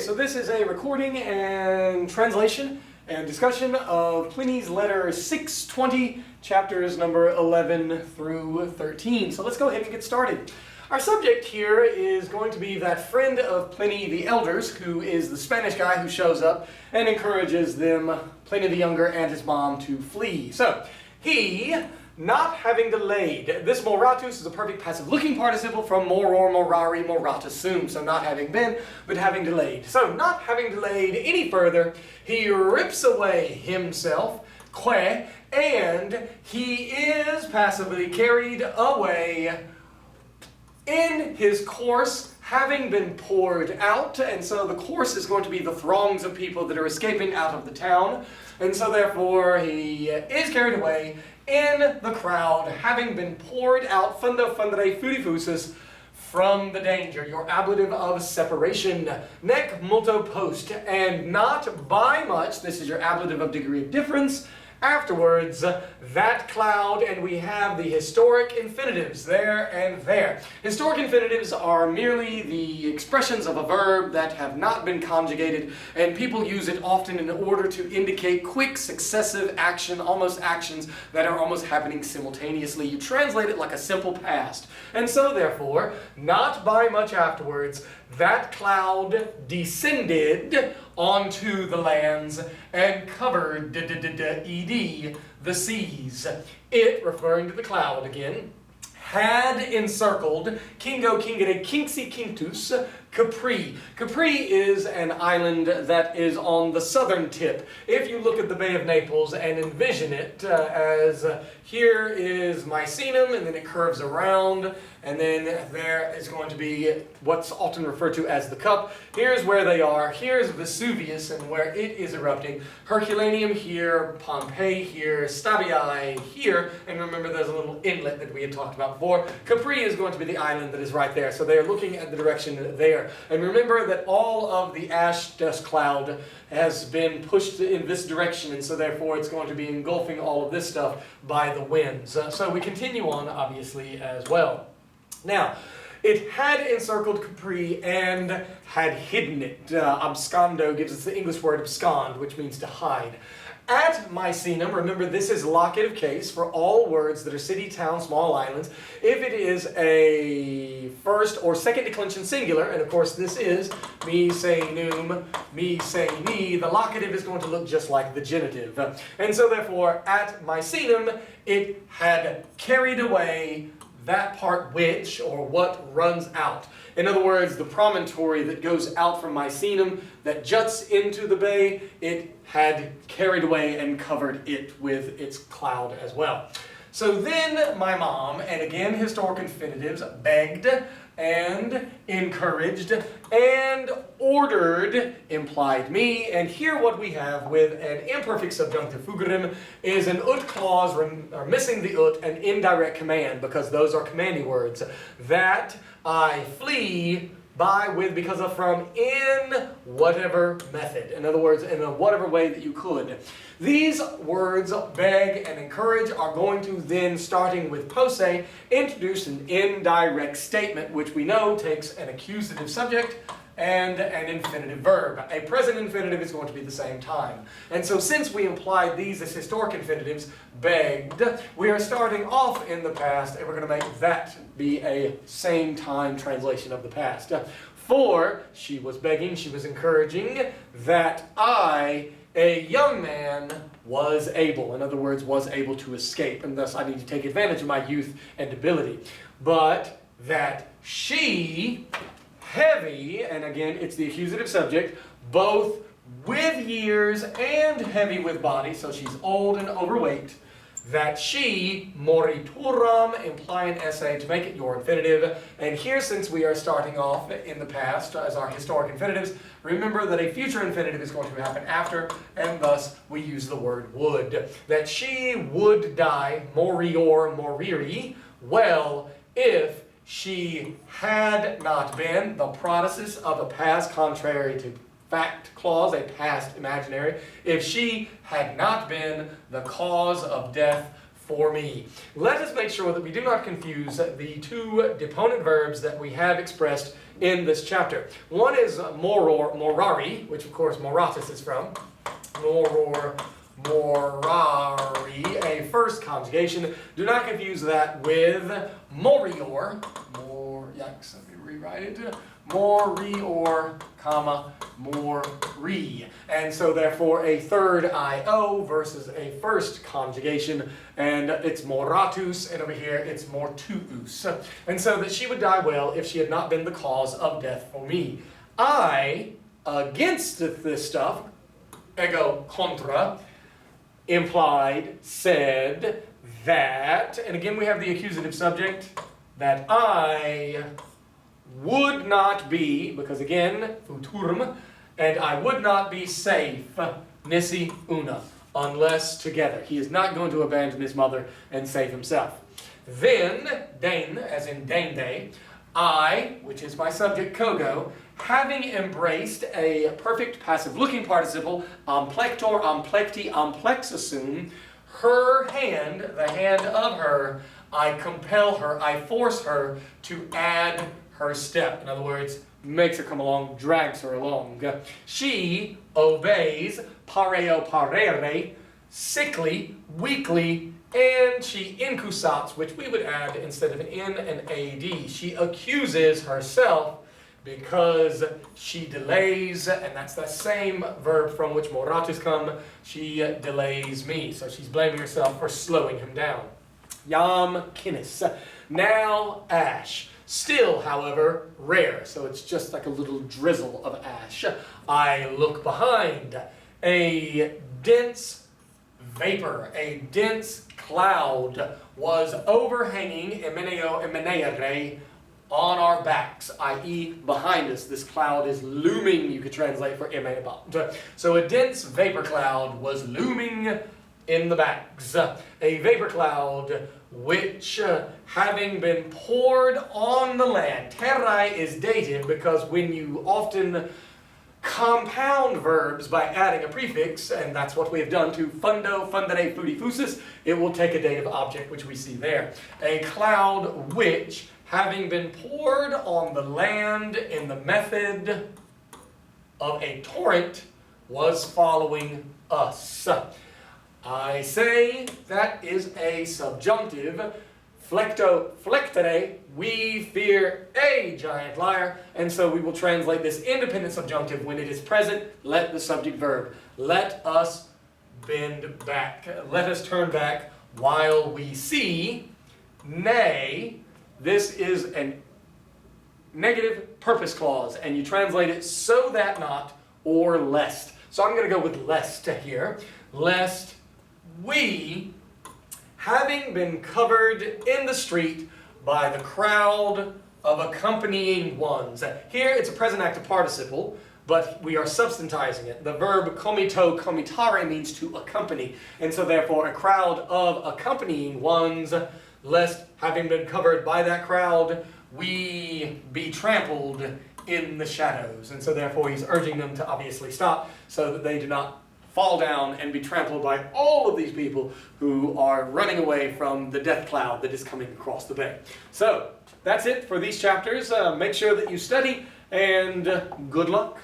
So this is a recording and translation and discussion of Pliny's letter 620, chapters number 11 through 13. So let's go ahead and get started. Our subject here is going to be that friend of Pliny the Elder's, who is the Spanish guy who shows up and encourages them, Pliny the Younger and his mom, to flee. So, he, not having delayed. This moratus is a perfect passive looking participle from moror, morari, moratus sum. So not having been, but having delayed. So not having delayed any further, he rips away himself, que, and he is passively carried away in his course, having been poured out. And so the course is going to be the throngs of people that are escaping out of the town. And so therefore he is carried away in the crowd, having been poured out, fundo fundere furifusus, from the danger, your ablative of separation, nec multo post, and not by much, this is your ablative of degree of difference, afterwards, that cloud, and we have the historic infinitives there and there. Historic infinitives are merely the expressions of a verb that have not been conjugated, and people use it often in order to indicate quick, successive action, almost actions that are almost happening simultaneously. You translate it like a simple past. And so, therefore, not by much afterwards, that cloud descended onto the lands and covered the seas. It, referring to the cloud again, had encircled Kingo Kingere Kinxi Quintus Capri. Capri is an island that is on the southern tip. If you look at the Bay of Naples and envision it as here is Misenum, and then it curves around, and then there is going to be what's often referred to as the Cup. Here's where they are. Here's Vesuvius and where it is erupting. Herculaneum here, Pompeii here, Stabiae here, and remember there's a little inlet that we had talked about before. Capri is going to be the island that is right there, so they are looking at the direction there. And remember that all of the ash dust cloud has been pushed in this direction, and so therefore it's going to be engulfing all of this stuff by the winds. So we continue on, obviously, as well. Now, it had encircled Capri and had hidden it. Abscondo gives us the English word abscond, which means to hide. At Misenum, remember this is locative case for all words that are city, town, small islands. If it is a first or second declension singular, and of course this is Misenum, Miseni, the locative is going to look just like the genitive. And so therefore, at Misenum, it had carried away that part which, or what runs out. In other words, the promontory that goes out from Misenum that juts into the bay, it had carried away and covered it with its cloud as well. So then my mom, and again historic infinitives, begged and encouraged and ordered implied me. And here what we have with an imperfect subjunctive fugarim is an ut clause, or missing the ut, an indirect command, because those are commanding words. That I flee by, with, because of, from, in whatever method. In other words, in a whatever way that you could. These words, beg and encourage, are going to then, starting with posse, introduce an indirect statement, which we know takes an accusative subject and an infinitive verb. A present infinitive is going to be the same time. And so since we implied these as historic infinitives, begged, we are starting off in the past, and we're going to make that be a same time translation of the past. For she was begging, she was encouraging, that I, a young man, was able. In other words, was able to escape. And thus I need to take advantage of my youth and ability. But that she, heavy, and again it's the accusative subject, both with years and heavy with body, so she's old and overweight, that she, morituram, imply an essay to make it your infinitive. And here, since we are starting off in the past as our historic infinitives, remember that a future infinitive is going to happen after, and thus we use the word would. That she would die, morior, moriri, well, if she had not been, the protasis of a past contrary to fact clause, a past imaginary, if she had not been the cause of death for me. Let us make sure that we do not confuse the two deponent verbs that we have expressed in this chapter. One is morari, which of course moratis is from. Morari, a first conjugation. Do not confuse that with morior. Let me rewrite it. Morior, comma, mori. And so therefore a third IO versus a first conjugation, and it's moratus, and over here it's mortuus. And so that she would die well if she had not been the cause of death for me. I, against this stuff, ego contra, implied, said that, and again we have the accusative subject, that I would not be, because again, futurum, and I would not be safe, nisi una, unless together. He is not going to abandon his mother and save himself. Then, dein, as in deinde, I, which is my subject kogo, having embraced a perfect passive looking participle, amplector, amplecti, amplexasum, her hand, the hand of her, I compel her, I force her to add her step. In other words, makes her come along, drags her along. She obeys, pareo parere, sickly, weakly, and she incusats, which we would add instead of an N, an AD. She accuses herself because she delays, and that's the same verb from which moratus come. She delays me. So she's blaming herself for slowing him down. Yam kinis. Now ash. Still, however, rare. So it's just like a little drizzle of ash. I look behind. A dense vapor, a dense cloud was overhanging emeneo emeneare on our backs, i.e. behind us. This cloud is looming, you could translate for emeneba. So a dense vapor cloud was looming in the backs. A vapor cloud which, having been poured on the land, terrai is dative because when you often compound verbs by adding a prefix, and that's what we have done to fundo, fundere, fudi, fusus, it will take a dative object, which we see there. A cloud which, having been poured on the land in the method of a torrent, was following us. I say that is a subjunctive. Flecto, flectere, we fear a giant liar. And so we will translate this independent subjunctive when it is present. Let the subject verb. Let us bend back. Let us turn back while we see. Nay, this is a negative purpose clause. And you translate it so that not or lest. So I'm going to go with lest here. Lest we, having been covered in the street by the crowd of accompanying ones. Here it's a present active participle, but we are substantizing it. The verb comito, comitare means to accompany. And so therefore a crowd of accompanying ones, lest having been covered by that crowd, we be trampled in the shadows. And so therefore he's urging them to obviously stop so that they do not fall down and be trampled by all of these people who are running away from the death cloud that is coming across the bay. So that's it for these chapters. Make sure that you study, and good luck.